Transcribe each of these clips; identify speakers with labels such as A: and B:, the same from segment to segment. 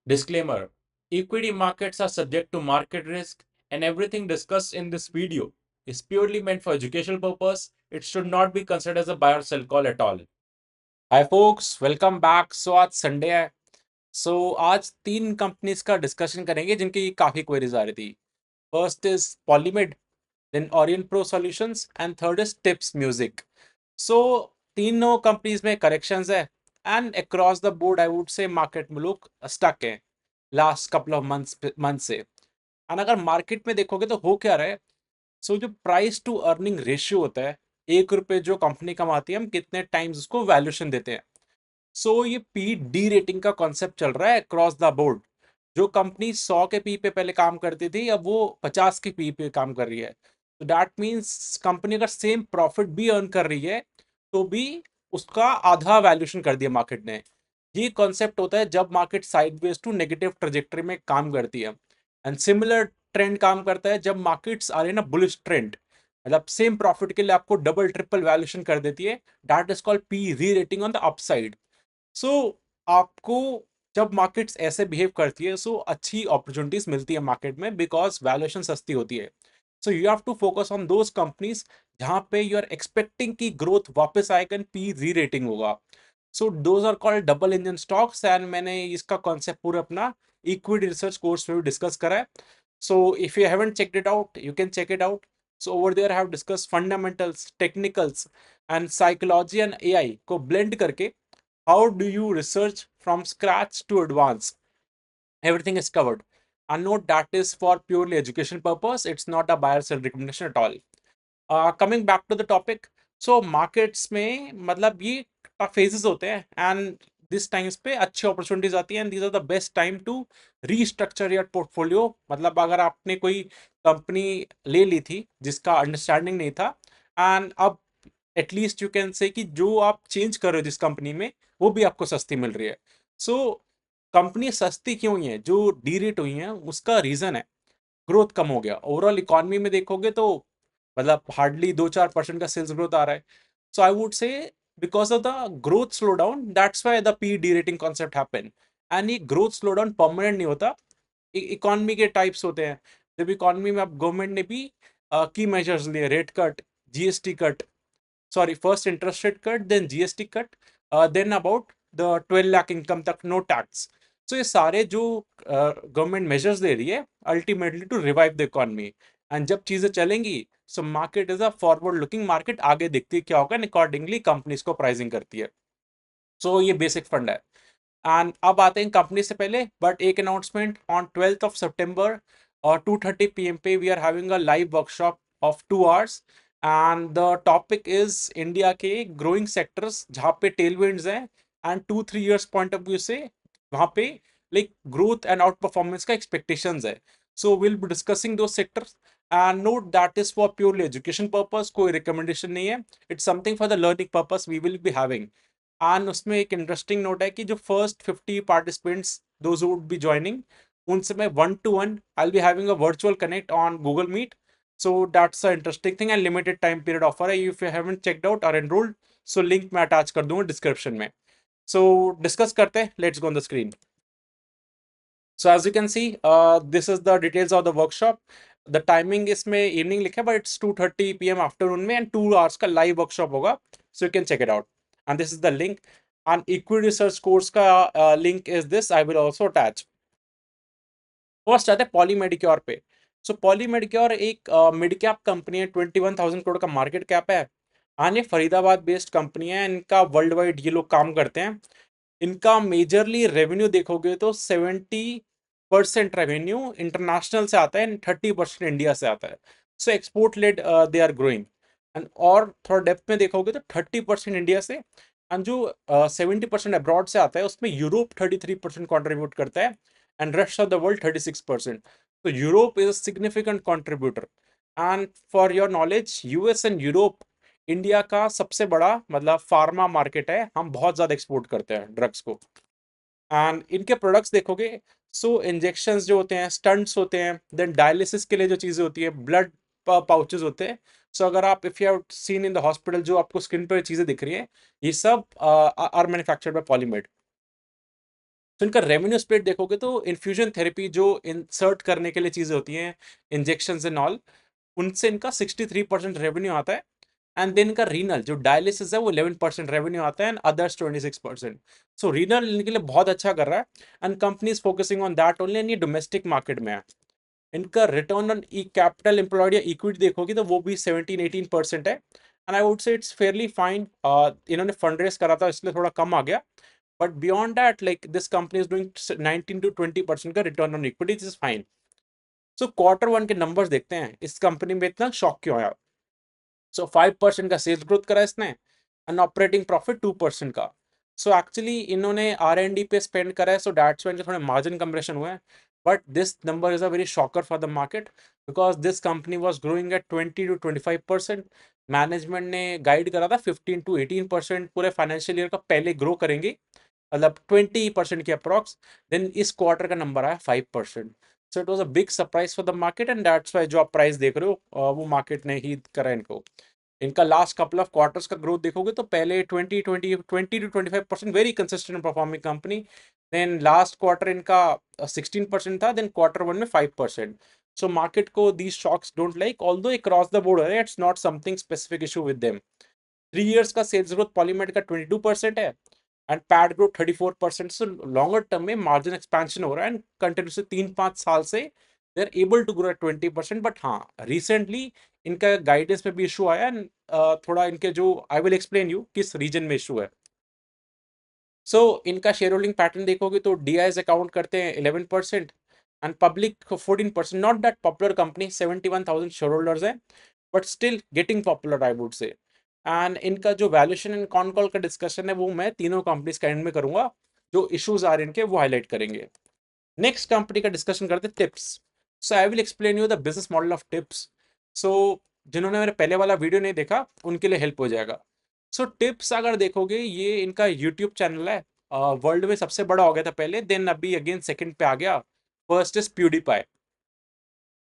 A: Disclaimer: Equity markets are subject to market risk, and everything discussed in this video is purely meant for educational purpose. It should not be considered as a buy or sell call at all. Hi folks, welcome back. आज Sunday है. आज तीन companies का discussion करेंगे जिनकी काफी queries आ रही थी. First is Polymed, then Orient Pro Solutions and third is Tips Music. So तीनों कंपनीज में करेक्शंस है and across the board I would say market में लोग स्टक हैं लास्ट कपल ऑफ मंथ से. एंड अगर मार्केट में देखोगे तो हो क्या रहा है. जो प्राइस टू अर्निंग रेशियो होता है, 1 रुपए जो कंपनी कमाती है हम कितने टाइम्स उसको वैल्यूएशन देते हैं. ये पी डी रेटिंग का कॉन्सेप्ट चल रहा है अक्रॉस द बोर्ड. जो कंपनी 100 के पी पे पहले काम करती थी, अब वो 50 के पी पे काम कर रही है. तो दैट मीन्स कंपनी अगर सेम प्रॉफिट भी अर्न कर रही है तो भी उसका आधा वैल्यूएशन कर दिया मार्केट ने. ये कॉन्सेप्ट होता है जब market sideways to negative trajectory में काम करती है. एंड सिमिलर ट्रेंड काम करता है जब मार्केट्स आ रही है ना बुलिश ट्रेंड, मतलब सेम प्रॉफिट के लिए आपको डबल ट्रिपल वैल्यूएशन कर देती है. दैट इज कॉल्ड पी री rating on the upside. So आपको जब मार्केट्स ऐसे बिहेव करती है अच्छी अपॉर्चुनिटीज मिलती है मार्केट में बिकॉज वैल्यूएशन सस्ती होती है. You have to focus on those companies जहां पे यू आर एक्सपेक्टिंग की ग्रोथ वापस आएगा एंड पी री रेटिंग होगा. Those are called double engine stocks and मैंने इसका कॉन्सेप्ट पूरा अपना इक्विटी रिसर्च कोर्स में भी डिस्कस करा है. If you haven't checked it out you can check it out. Over there I have discuss fundamentals, technicals and psychology and AI को blend करके how do you research from scratch to advance. Everything is covered. And note that is for purely education purpose. It's not a buy or sell recommendation at all. Coming back to the topic. Markets में मतलब ये phases होते हैं and this times पे अच्छी opportunities आती हैं and these are the best time to restructure your portfolio. मतलब अगर आपने कोई कंपनी ले ली थी जिसका अंडरस्टैंडिंग नहीं था and अब एटलीस्ट यू कैन से कि जो आप चेंज कर रहे हो जिस कंपनी में वो भी आपको सस्ती मिल रही है. कंपनी सस्ती क्यों हुई है, जो डीरेट हुई है उसका रीजन है ग्रोथ कम हो गया. ओवरऑल इकोनॉमी में देखोगे तो मतलब हार्डली 2-4% का सेल्स ग्रोथ आ रहा है. आई वुड से because of the growth slow down that's why the P D rating concept happen. And ये ग्रोथ स्लो डाउन परमानेंट नहीं होता. इकोनॉमी के टाइप्स होते हैं. जब इकोनॉमी में अब गवर्नमेंट ने भी की मेजर्स लिए, rate cut, GST cut, sorry, first interest rate cut, then GST cut, then about the 12 lakh income तक no tax. ये सारे जो गवर्नमेंट मेजर्स ले रही है ultimately to revive the economy. And जब चीजें चलेंगी market is a forward looking market, आगे देखती है क्या होगा, अकॉर्डिंगली कंपनीज को प्राइसिंग करती है. ये बेसिक फंड है. एंड अब आते हैं कंपनी से पहले बट एक अनाउंसमेंट ऑन 12 और 2:30 PM पे we are having a live workshop of 2 hours. And the topic is India के ग्रोइंग सेक्टर्स जहाँ पे टेलविंड्स हैं and 2-3 years point of view से वहाँ पे like growth and out performance का एक्सपेक्टेशंस है. विल बी डिस्कसिंग दो sectors and note that is for purely education purpose, कोई रिकमेंडेशन नहीं है. It's something for the learning purpose we will be having. And उसमें एक इंटरेस्टिंग नोट है कि जो first 50 participants those would be joining उनसे मैं 1-to-1 I will be having a virtual connect on Google Meet. That's a interesting thing and limited time period offer है. If you haven't checked out और enrolled link मैं attach कर दूंगा description में. Discuss करते हैं. Let's go on the screen. As you can see, this is the details of the workshop. The timing इसमें evening लिखा है but it's 2:30 PM आफ्टरनून में and 2 hours का live workshop होगा. You can check it out. And this is the link. And equity research course का link is this. I will also attach. First आते हैं poly Medicure पे. Poly Medicure एक mid cap company है, 21,000 करोड़ का market cap है. हाँ, ये फरीदाबाद बेस्ड कंपनी है. इनका वर्ल्ड वाइड ये लोग काम करते हैं. इनका मेजरली रेवेन्यू देखोगे तो 70% रेवेन्यू इंटरनेशनल से आता है एंड 30% इंडिया से आता है. Export led they are growing. And और थोड़ा डेप्थ में देखोगे तो 30% इंडिया से एंड जो 70% अब्रॉड से आता है उसमें यूरोप 33% कॉन्ट्रीब्यूट करता है and rest of the world 36%. Europe is a significant contributor. And for your knowledge US and Europe India का सबसे बड़ा मतलब फार्मा मार्केट है. हम बहुत ज्यादा एक्सपोर्ट करते हैं ड्रग्स को. एंड इनके प्रोडक्ट्स देखोगे इंजेक्शंस जो होते हैं, स्टंट्स होते हैं, देन डायलिसिस के लिए जो चीजें होती है, ब्लड पाउचेस होते हैं. अगर आप if you have seen in the hospital जो आपको स्क्रीन पर चीजें दिख रही है, ये सब आर मैन्युफैक्चर्ड बाय पॉलीमेड. तो इनका रेवेन्यू स्प्लिट देखोगे तो इन्फ्यूजन थेरेपी जो इंसर्ट करने के लिए चीजें होती हैं, इंजेक्शन एंड ऑल, उनसे इनका 63% रेवेन्यू आता है। एंड देन इनका रीनल जो डायलिसिस है वो 11% रेवेन्यू आता है, एंड अदर्स 26%। सो रीनल इनके लिए बहुत अच्छा कर रहा है, and company is focusing on that only, and ये डोमेस्टिक मार्केट में है। इनका return on E capital employed या इक्विटी देखोगे तो वो भी 17-18% है, एंड आई वुड से इट्स फेयरली फाइन। इन्होंने फंड रेस करा था इसलिए थोड़ा कम आ गया, but beyond that like this company is doing 19 to 20% का return on equity, is fine. So Q1 के नंबर्स देखते हैं, इस कंपनी में इतना शॉक क्यों आया। सो 5% का सेल्स ग्रोथ करा इसने, एंड ऑपरेटिंग प्रॉफिट 2% का। सो एक्चुअली इन्होंने R&D पे स्पेंड करा है, सो दैट्स व्हाई थोड़े मार्जिन कंप्रेशन हुआ है। But this number is a very shocker for the market, because this company was growing at 20 to 25%। Management ने गाइड करा था 15 to 18% पूरे फाइनेंशियल ईयर का पहले ग्रो करेंगे, मतलब 20% के अप्रॉक्स। देन इस क्वार्टर का नंबर आया 5%। So it was a big surprise for the market, and that's why जो आप प्राइस देख रहे हो वो मार्केट ने ही करा इनको। इनका लास्ट कपल ऑफ क्वार्टर्स का ग्रोथ देखोगे तो पहले 20 to 25% very consistent performing company. Then last quarter इनका 16% था, देन Q1 में 5%। सो मार्केट को these shocks don't like, although across the board है, it's not something specific issue with them. 3 years का सेल्स ग्रोथ पॉलीमेड का 22% है, and PAT growth 34%। So longer term में margin expansion हो रहा है, एंड कंटिन्यूसली 3-5 साल से they are able to grow at 20%। But हाँ, रिसेंटली इनका गाइडेंस में भी इशू आया, एंड थोड़ा इनके जो आई विल एक्सप्लेन यू किस रीजन में इशू है। सो इनका शेयर होल्डिंग पैटर्न देखोगे तो DIs अकाउंट करते हैं 11%, and public 14%। Not that popular company, 71,000 shareholders है, but still getting popular I would say. And इनका जो वैल्यूएशन एंड कॉन कॉल का डिस्कशन है वो मैं तीनों कंपनीज का एंड में करूंगा, जो इश्यूज आ रहे हैं इनके वो हाईलाइट करेंगे। नेक्स्ट कंपनी का डिस्कशन करते हैं, Tips. So I will explain you the business model of Tips. So जिन्होंने मेरे पहले वाला वीडियो नहीं देखा उनके लिए हेल्प हो जाएगा। सो टिप्स अगर देखोगे, ये इनका यूट्यूब चैनल है, वर्ल्ड में सबसे बड़ा हो गया था पहले, देन अभी अगेन सेकंड पे आ गया। First is PewDiePie.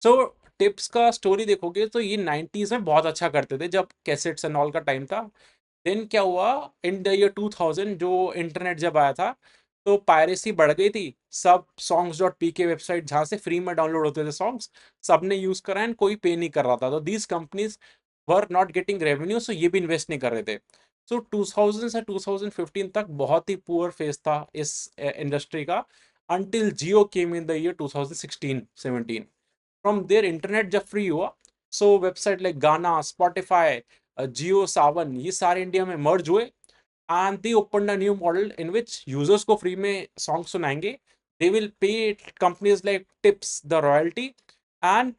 A: So Tips का स्टोरी देखोगे तो ये 90s में बहुत अच्छा करते थे जब कैसेट्स एंड ऑल का टाइम था। देन क्या हुआ, इन द ईयर 2000 जो इंटरनेट जब आया था तो पायरेसी बढ़ गई थी। सब songs.pk वेबसाइट जहाँ से फ्री में डाउनलोड होते थे सॉन्ग्स, सबने यूज करा एंड कोई पे नहीं कर रहा था, तो these companies were not getting revenue, so ये भी इन्वेस्ट नहीं कर रहे थे। सो 2000 से 2015 तक बहुत ही पुअर फेज था इस इंडस्ट्री का, until Jio came in the year 2016-17। From there internet जब फ्री हुआ, so website like Gaana, Spotify, Jio Saavn, ये सारे इंडिया में मर्ज हुए, and they open a new model in which users को फ्री में सॉन्ग सुनाएंगे। They will pay companies like Tips the royalty, and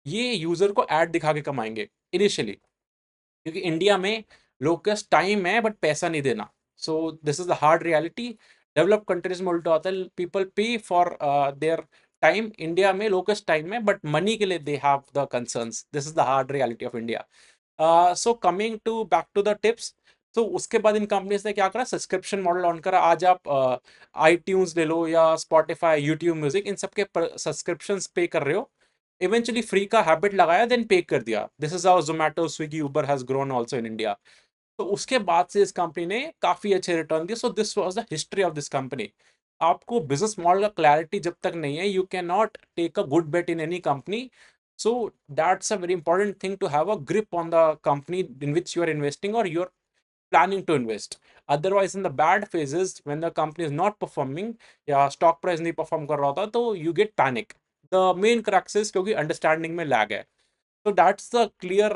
A: ये यूजर को ऐड दिखा के कमाएंगे इनिशियली, क्योंकि इंडिया में लोग के टाइम है बट पैसा नहीं देना। सो this is the hard reality. Develop countries में उल्टा होता है, पीपल पे फॉर देयर टाइम। इंडिया में लोग टाइम है बट मनी के लिए they have the concerns. This is the hard reality of India. So coming to back to the Tips, तो उसके बाद इन कंपनीज ने क्या करा, सब्सक्रिप्शन मॉडल ऑन करा। आज आप iTunes ले लो या Spotify, यूट्यूब म्यूजिक, इन सबके सब्सक्रिप्शन पे कर रहे हो। इवेंचुअली फ्री का हैबिट लगाया, देन पे कर दिया। This is how Zomato, Swiggy, Uber has grown also in India. तो उसके बाद से इस कंपनी ने काफी अच्छे रिटर्न दिए। So this was the history of this company. आपको बिजनेस मॉडल का क्लैरिटी जब तक नहीं है, you can not take a good bet in any company. So that's a very important thing to have a grip on the company in which you are investing और you are planning to invest. Otherwise, in the bad phases, when the company is not performing या stock price नहीं perform कर रहा होता, तो you get panic. The main crux is क्योंकि understanding में lag है। So that's the clear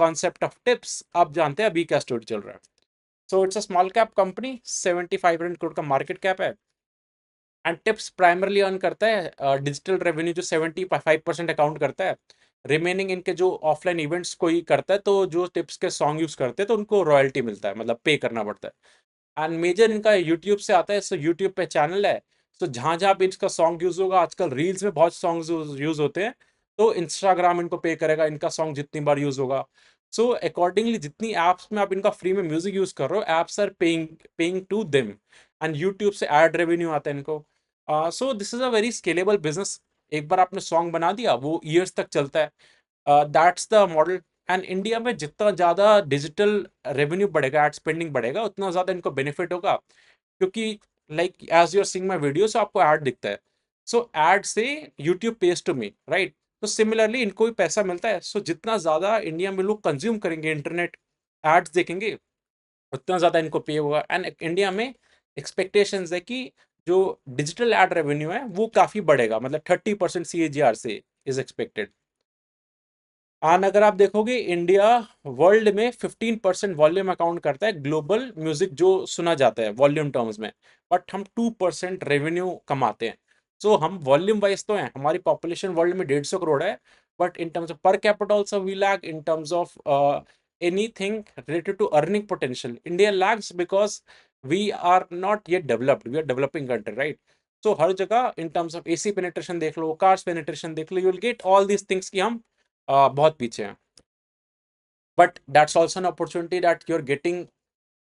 A: concept of tips. आप जानते हैं अभी क्या स्टोरी चल रहा है। So it's a small cap company, 7500 crore का market cap है, एंड टिप्स प्राइमरली अर्न करता है डिजिटल रेवेन्यू जो 75% अकाउंट करता है। रिमेनिंग इनके जो ऑफलाइन इवेंट्स कोई करता है, तो जो टिप्स के सॉन्ग यूज करते हैं तो उनको रॉयल्टी मिलता है, मतलब पे करना पड़ता है। एंड मेजर इनका यूट्यूब से आता है, सो यूट्यूब पे चैनल है। सो जहाँ जहाँ भी इसका सॉन्ग यूज होगा, आजकल रील्स में बहुत सॉन्ग यूज होते हैं, तो इंस्टाग्राम इनको पे करेगा इनका सॉन्ग जितनी बार यूज होगा। सो अकॉर्डिंगली जितनी एप्स में आप इनका फ्री में म्यूजिक यूज कर रहे हो, apps are paying paying to them, and YouTube से एड रेवेन्यू आता है इनको। So this is a very scalable business. एक बार आपने सॉन्ग बना दिया, वो ईयर्स तक चलता है। That's the model. And India में जितना ज़्यादा डिजिटल रेवेन्यू बढ़ेगा, एड स्पेंडिंग बढ़ेगा, उतना ज़्यादा इनको बेनिफिट होगा, क्योंकि
B: like as you are seeing my video, so आपको ऐड दिखता है, सो ऐड से YouTube pays to me, right? तो सिमिलरली इनको भी पैसा मिलता है। सो जितना ज्यादा इंडिया में लोग कंज्यूम करेंगे इंटरनेट, एड्स देखेंगे, उतना ज्यादा इनको पे होगा। एंड इंडिया में एक्सपेक्टेशंस है कि जो डिजिटल एड रेवेन्यू है वो काफी बढ़ेगा, मतलब 30% CAGR से इज एक्सपेक्टेड। एंड अगर आप देखोगे, इंडिया वर्ल्ड में 15% वॉल्यूम अकाउंट करता है, ग्लोबल म्यूजिक जो सुना जाता है वॉल्यूम टर्म्स में, बट हम 2% रेवेन्यू कमाते हैं। सो हम वॉल्यूम वाइज तो हैं, हमारी पॉपुलेशन वर्ल्ड में 150 करोड़ है, but in terms of per capita also we lag, in terms of anything related to earning potential, India lags because we are not yet developed, we are developing country, right? So हर जगह in terms of AC penetration देख लो, cars penetration देख लो, you will get all these things कि हम बहुत पीछे हैं। But that's also an opportunity that you are getting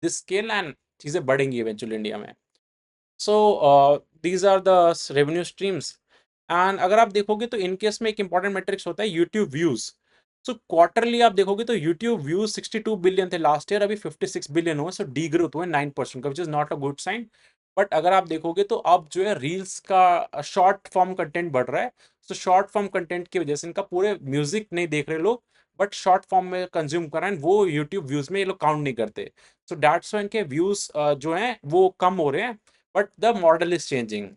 B: this scale, and चीजें बढ़ेंगी इवेंचुअली इंडिया में। So these are the revenue streams. And अगर आप देखोगे तो इन केस में एक इंपॉर्टेंट मैट्रिक्स होता है यूट्यूब व्यूज। सो क्वार्टरली आप देखोगे तो यूट्यूब व्यूज 62 बिलियन थे लास्ट ईयर, अभी 56 बिलियन हुए, सो डी ग्रोथ हुए 9% का, which is not a good sign. But अगर आप देखोगे तो अब जो है रील्स का शॉर्ट फॉर्म कंटेंट बढ़ रहा है। सो शॉर्ट फॉर्म कंटेंट की वजह से इनका पूरे म्यूजिक नहीं देख रहे लोग, बट शॉर्ट फॉर्म में कंज्यूम कर रहे हैं, वो यूट्यूब व्यूज में ये लोग काउंट नहीं करते। सो दैट्स व्हाई इनके व्यूज जो हैं वो कम हो रहे हैं, but the model is changing.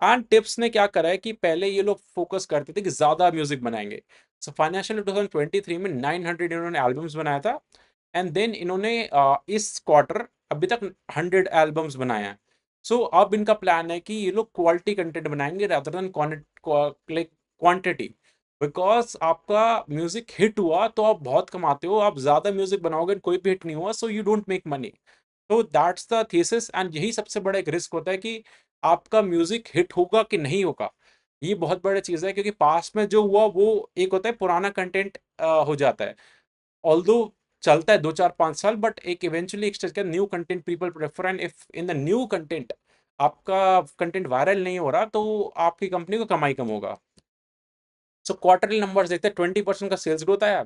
B: And tips ने क्या करा है कि पहले ये लोग फोकस करते थे कि ज्यादा म्यूजिक बनाएंगे। सो फाइनेंशियल 2023 में 900 इन्होंने एल्बम्स बनाया था, एंड देन इन्होंने इस क्वार्टर अभी तक 100 एल्बम्स बनाए हैं। सो अब इनका प्लान है कि ये लोग क्वालिटी कंटेंट बनाएंगे रादर देन क्वांटिटी। बिकॉज आपका म्यूजिक हिट हुआ तो आप बहुत कमाते हो, आप ज्यादा म्यूजिक बनाओगे कोई भी हिट नहीं हुआ, so you don't make money. तो दैट्स द थीसिस, एंड यही सबसे बड़ा एक रिस्क होता है कि आपका म्यूजिक हिट होगा कि नहीं होगा। ये बहुत बड़ी चीज है, क्योंकि पास्ट में जो हुआ वो एक होता है पुराना कंटेंट हो जाता है, ऑल्दो चलता है 2 4 5 साल, बट एक इवेंचुअली एक स्टेज का new content people prefer, and if in the new content आपका कंटेंट वायरल नहीं हो रहा तो आपकी कंपनी को कमाई कम होगा। सो क्वार्टरली नंबर्स देखते हैं, 20% का सेल्स ग्रोथ आया,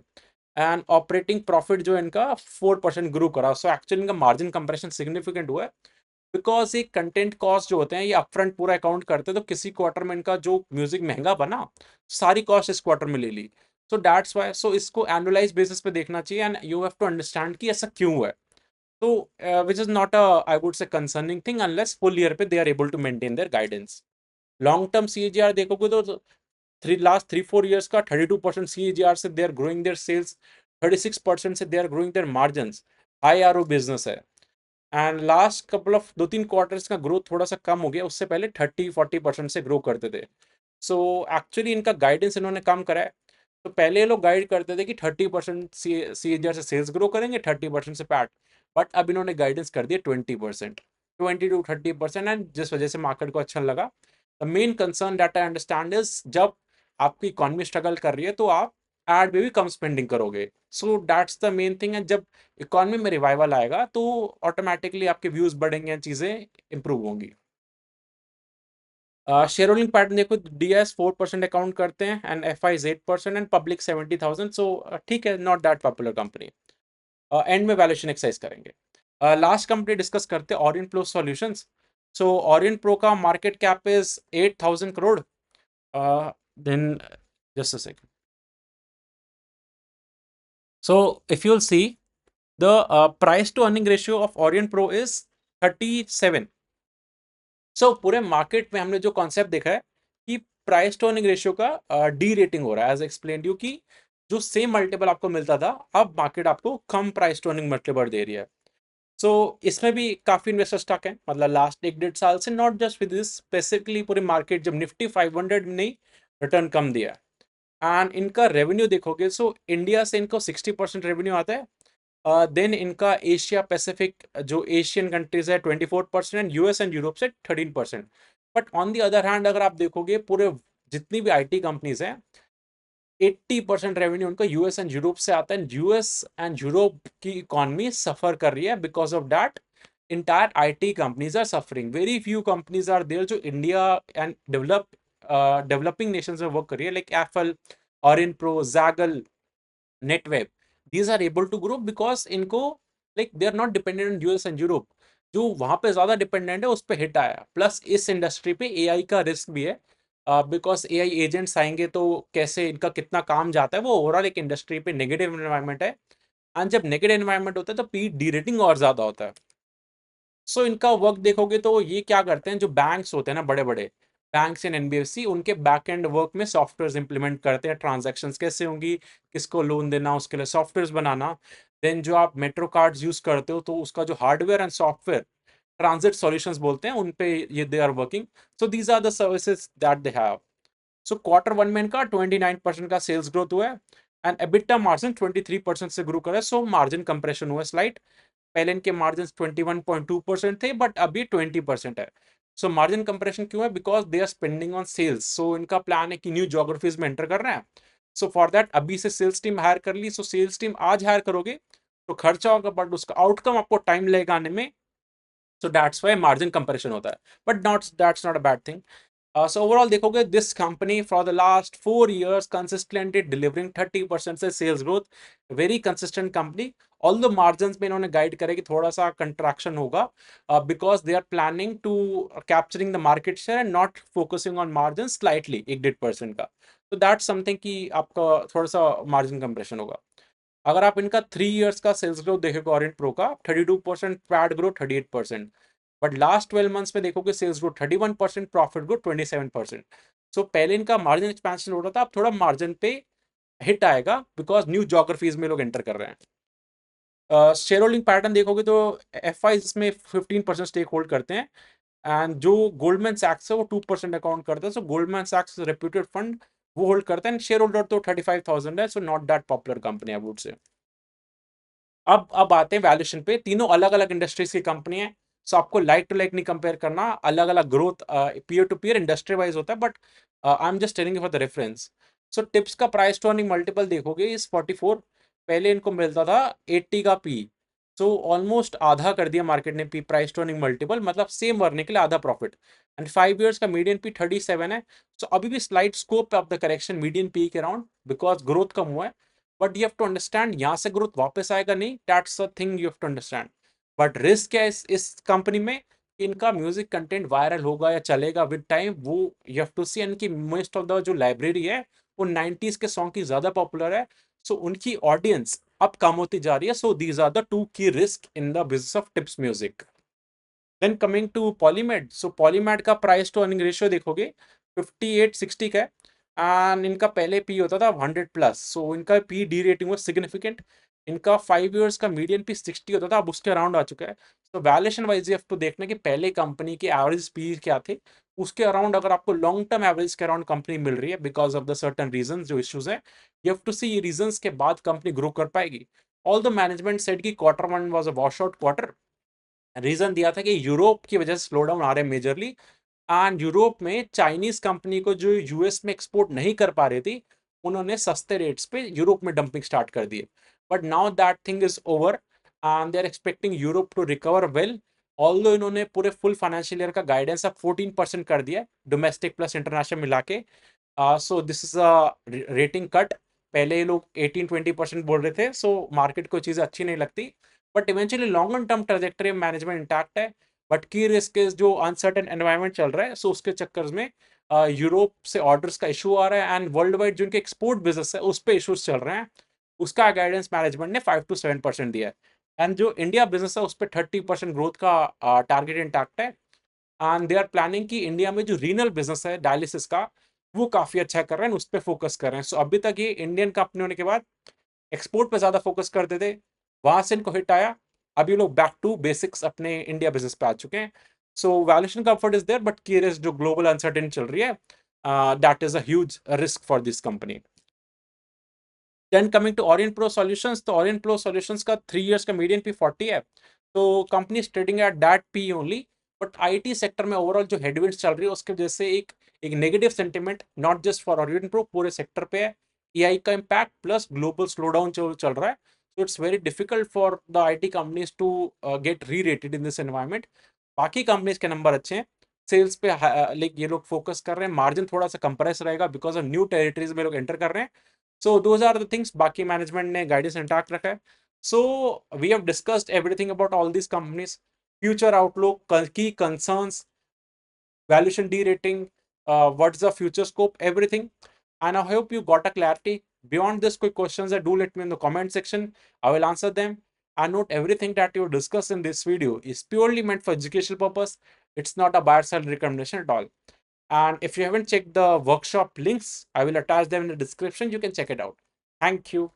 B: एंड ऑपरेटिंग प्रॉफिट जो है इनका 4% ग्रो करा। सो एक्चुअली इनका मार्जिन कंप्रेशन सिग्निफिकेंट हुआ है, बिकॉज ये कंटेंट कॉस्ट जो होते हैं ये अपफ्रंट पूरा अकाउंट करते हैं, तो किसी क्वार्टर में इनका जो म्यूजिक महंगा बना, सारी कॉस्ट इस क्वार्टर में ले ली। सो दैट्स वाई, सो इसको एनुअलाइज बेसिस पे देखना चाहिए, and you have to understand कि ऐसा क्यों है। तो which is not a, I would say concerning thing, unless full year पे they are able to maintain their guidance. Long term CAGR देखोगे तो लास्ट 3 4 years का 32% CAGR से they are growing their sales, 36% से they are growing their margin. High RO business है। And last couple of 2 3 quarters का growth थोड़ा सा कम हो गया, उससे पहले 30 40% से ग्रो करते थे। सो एक्चुअली इनका गाइडेंस इन्होंने कम करा है। तो पहले ये लोग गाइड करते थे कि 30% CAGR से सेल्स ग्रो करेंगे, 30% से पैट, बट अब इन्होंने गाइडेंस कर दिया 20%, 20 to 30%, एंड जिस वजह से मार्केट को अच्छा लगा। The main concern that I understand is, जब आपकी इकोनॉमी स्ट्रगल कर रही है तो आप एड में भी कम स्पेंडिंग करोगे। So that's the main thing, and जब इकोनॉमी में रिवाइवल आएगा तो ऑटोमेटिकली आपके व्यूज बढ़ेंगे, चीजें इंप्रूव होंगी। शेयर होल्डिंग पैटर्न देखो, DIS 4% अकाउंट करते हैं, and FIs 8%, and public 70,000। So ठीक है, not that popular company. And में वैल्यूएशन एक्सरसाइज करेंगे। लास्ट कंपनी डिस्कस करते हैं, Orient Pro Solutions. So Orient Pro का market cap is 8,000 crore. Then just a second. So if you'll see, the price to earning ratio of Orient Pro is 37। सो पूरे market में हमने जो concept देखा है कि प्राइस टू अर्निंग रेशियो का D rating हो रहा है, एज एक्सप्लेन यू कि जो सेम मल्टीपल आपको मिलता था, अब मार्केट आपको कम प्राइस टू अर्निंग मल्टीपल दे रही है। सो इसमें भी काफी इन्वेस्टर स्टक है, मतलब लास्ट 1 1.5 साल से, not just with this specifically पूरे मार्केट, जब निफ्टी 500 ने रिटर्न कम दिया है। एंड इनका रेवेन्यू देखोगे, सो इंडिया से इनको 60% रेवेन्यू आता है, देन इनका एशिया पैसिफिक जो एशियन कंट्रीज है 24%, एंड US एंड यूरोप से 13%। But on the other hand अगर आप देखोगे, पूरे जितनी भी IT कंपनीज हैं, 80% रेवेन्यू उनका US एंड यूरोप से आता है। US एंड यूरोप की इकोनॉमी सफर कर रही है, because of that entire IT companies are suffering. Very few companies are there जो इंडिया एंड डेवलपिंग नेशंस में वर्क कर रही है, like Apple, Orient Pro, Zaggle, NetWeb, these are able to grow because इनको, like they are not dependent on US and Europe। जो वहां पे ज्यादा डिपेंडेंट है उस पे हिट आया। प्लस इस इंडस्ट्री पे एआई का रिस्क भी है, बिकॉज एआई एजेंट्स आएंगे तो कैसे इनका कितना काम जाता है, वो ओवरऑल एक इंडस्ट्री पे नेगेटिव एनवायरनमेंट है। एंड जब नेगेटिव एनवायरनमेंट होता है तो पी डी रेटिंग और ज्यादा होता है। सो इनका वर्क देखोगे तो ये क्या करते हैं, जो बैंक्स होते हैं ना, बड़े बड़े बैंक्स एंड एनबीएफसी, उनके बैक एंड वर्क में सॉफ्टवेयर इंप्लीमेंट करते हैं। ट्रांजैक्शंस कैसे होंगी, किसको लोन देना, उसके लिए सॉफ्टवेयर बनाना। देन जो आप मेट्रो कार्ड्स यूज करते हो तो उसका जो hardware and software, transit solutions बोलते हैं, उन पे ये they are working. So these are the services that they have. So quarter one में इनका 29% का सेल्स ग्रोथ हुआ है एंड एबिटा मार्जिन 23% से ग्रो करा है। सो मार्जिन कंप्रेशन हुआ है स्लाइट। पहले इनके मार्जिन 21.2% थे, बट अभी 20% है। सो मार्जिन कंप्रेशन क्यों है, because they are spending on sales. So इनका प्लान है कि न्यू ज्योग्राफीज में एंटर कर रहे हैं। सो फॉर दैट अभी से सेल्स टीम हायर कर ली। सो सेल्स टीम आज हायर करोगे तो खर्चा होगा, बट उसका आउटकम आपको टाइम लगेगा आने में। So that's why margin compression होता है, but not that's not a bad thing. So overall देखोगे this company for the last 4 years consistently delivering 30% से sales growth, very consistent company. Although margins में इन्होंने guide करे कि थोड़ा सा contraction होगा, because they are planning to capturing the market share and not focusing on margins slightly 1-1% का। तो that's something कि आपका थोड़ा सा margin compression होगा। अगर आप इनका 3 इयर्स का सेल्स ग्रोथ देखोगे ओरिएंट प्रो का 32%, pad growth 38%, but last 12 months में देखोगे सेल्स ग्रोथ 31%, प्रॉफिट ग्रोथ 27%। सो पहले इनका मार्जिन एक्सपेंशन हो रहा था, अब थोड़ा मार्जिन पे हिट आएगा बिकॉज न्यू ज्योग्राफीज में लोग एंटर कर रहे हैं। शेयर होल्डिंग पैटर्न देखोगे तो एफ आई इसमें 15% स्टेक होल्ड करते हैं एंड जो गोल्डमैन सैक्स है वो 2% अकाउंट करता है। सो गोल्डमैन सैक्स रेप्यूटेड फंड वो होल्ड करते हैं। शेयर होल्डर तो 35,000 है, so not that popular company I would से। अब आते हैं वैल्यूएशन पे। तीनों अलग अलग इंडस्ट्रीज की कंपनी है। सो आपको लाइक टू लाइक नहीं कंपेयर करना, अलग अलग growth peer to peer industry wise होता है, but I am just telling you for the reference. So Tips का प्राइस टू अर्निंग मल्टीपल देखोगे इस 44। पहले इनको मिलता था 80 का पी। सो ऑलमोस्ट आधा कर दिया मार्केट ने P price to earning multiple, मतलब सेम अर्निंग के लिए आधा प्रॉफिट। एंड 5 इयर्स का मीडियन पी 37 है। सो अभी भी slight scope of the correction median P के अराउंड, बिकॉज ग्रोथ कम हुआ है। But you have to understand यहाँ से ग्रोथ वापस आएगा नहीं, that's the thing you have to understand. But risk क्या है इस कंपनी में, इनका म्यूजिक कंटेंट वायरल होगा या चलेगा विद टाइम, वो यू हैव टू सी। इनकी मोस्ट ऑफ द जो लाइब्रेरी है वो 90s के सॉन्ग की ज्यादा पॉपुलर है। सो उनकी ऑडियंस अब कम होती जा रही है। So these are the two key risk in the business of Tips Music. Then coming to Polymed. So Polymed का प्राइस टू अर्निंग रेशियो देखोगे 58-60 का है एंड इनका पहले पी होता था 100+। सो इनका P D rating was significant. इनका 5 इयर्स का मीडियन पी 60 होता था, अब उसके अराउंड आ चुका है। तो वैल्यूएशन वाइज ये आपको देखना कि पहले कंपनी के एवरेज पी क्या थे, उसके अराउंड अगर आपको लॉन्ग टर्म एवरेज के अराउंड कंपनी मिल रही है because of the certain reason जो इश्यूज है, यू हैव टू सी ये रीजंस के बाद कंपनी ग्रो कर पाएगी। ऑल द मैनेजमेंट सेड कि quarter one was a wash out quarter. Reason दिया था कि यूरोप की वजह से स्लो डाउन आ रहे हैं मेजरली, एंड यूरोप में चाइनीज कंपनी को जो यूएस में एक्सपोर्ट नहीं कर पा रही थी, उन्होंने सस्ते रेट्स पे यूरोप में डंपिंग स्टार्ट कर दिए। But now that thing is over and they are expecting Europe to recover well. Although इन्होंने पूरे फुल फाइनेंशियल ईयर का गाइडेंस अब 14% कर दिया डोमेस्टिक प्लस इंटरनेशनल मिला के। So this is a rating cut. पहले ये लोग 18-20% बोल रहे थे। सो मार्केट को चीज़ें अच्छी नहीं लगती, but eventually long term trajectory management intact है। बट की रिस्क इज जो अनसर्टेन एनवायरनमेंट चल रहा है, सो उसके चक्कर में यूरोप से ऑर्डर्स का इशू आ रहा है एंड वर्ल्ड वाइड जो उनके एक्सपोर्ट बिजनेस है उस पर इशूज चल रहे हैं। उसका गाइडेंस मैनेजमेंट ने 5-7% दिया है। एंड जो इंडिया बिजनेस है उस पर 30% ग्रोथ का टारगेट इंटैक्ट है। एंड दे आर प्लानिंग कि इंडिया में जो रीनल बिजनेस है डायलिसिस का, वो काफी अच्छा कर रहे हैं, उस पर फोकस कर रहे हैं। सो अभी तक ये इंडियन कंपनी होने के बाद एक्सपोर्ट पे ज्यादा फोकस करते थे, वहां से इनको हिट आया। अभी ये लोग बैक टू बेसिक्स अपने इंडिया बिजनेस पे आ चुके हैं। So valuation comfort is there, but key risk जो ग्लोबल अनसर्टेन चल रही है, that is a huge risk for this company. Then coming to Orient Pro Solutions, तो ओरिएंट प्रो सॉल्यूशंस का 3 इयर्स का मीडियन पी 40 है। तो company is trading at that P only. But IT sector में overall जो headwinds चल रही है उसके वजह से एक एक negative sentiment not just for Orient pro, पूरे सेक्टर पे है। एआई का impact plus global slow down जो चल रहा है, so it's very difficult for the IT companies to get re-rated in this environment। बाकी कंपनीज के नंबर अच्छे हैं, सेल्स पे लाइक ये लोग फोकस कर रहे हैं, मार्जिन थोड़ा सा कंप्रेस रहेगा बिकॉज ऑफ न्यू टेरिटरीज में लोग एंटर कर रहे हैं। So those are the things, बाकी मैनेजमेंट ने गाइडेंस इंटैक्ट रखा है। So we have discussed everything about all these companies. future outlook, key concerns, valuation derating, what's the future scope, everything. And I hope you got a clarity. Beyond this quick questions, do let me in the comment section. I will answer them. And note, everything that you discuss in this video is purely meant for educational purpose. It's not a buyer sell recommendation at all. And if you haven't checked the workshop links, I will attach them in the description. You can check it out. Thank you.